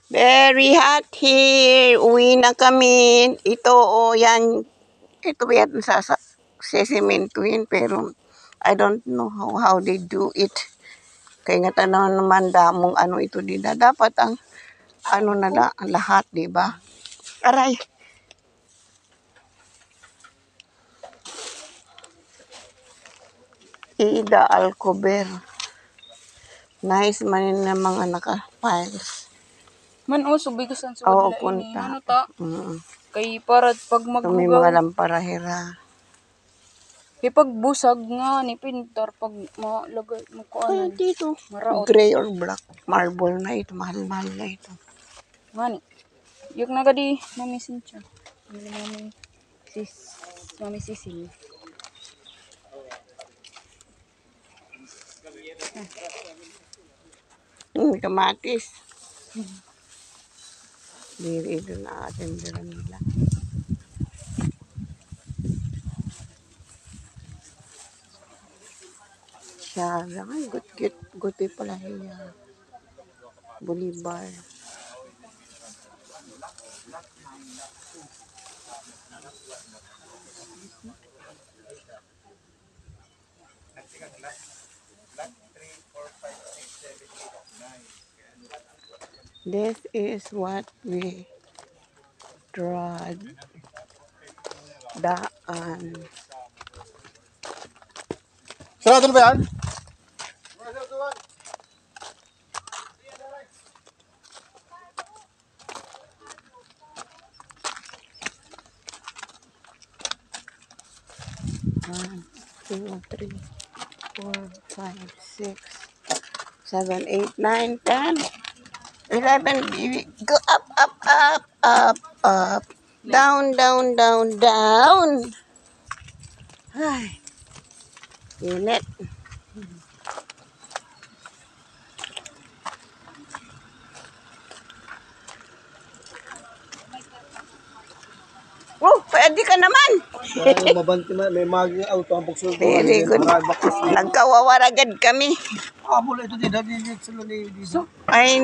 Very hot here. Uwi na kami. Ito, yan. Ito yan sa sesimentuin, pero I don't know how they do it. Kaya nga tanaw naman damong ano ito dito. Dapat ang ano na lahat, di ba? Aray. Ida Alcover. Nice man na mga naka-files. Man subig sa Oo, sudla ini. punta. Ano ta? Kay para pag May mga magbugaw. lamparahira. Kay pag busag nga ni pintor pag malagay mo ko ano. Dito. Maraot. Gray or black. Marble na ito. Mahal-mahal na ito. Mani. Yung nagadi Mami Cynthia. Mami Cecil. Kamatis. Diri ito na atin dira nila. Siya, ay, guti pala niya. Bolivar. This is what we tried. Daan. Sarado na ba yan? One, two, three, 4, 5, 6, 7, 8, 9, 10, 11. Go up, up, up, up, up. Down, down, down, down. Ay, init. Oh, pwede ka naman. Mabanti man, may magi auto ang bukso. Very good. Nagkawawaragad kami. Ah, mula ito din, dito sila ni dito. Ay,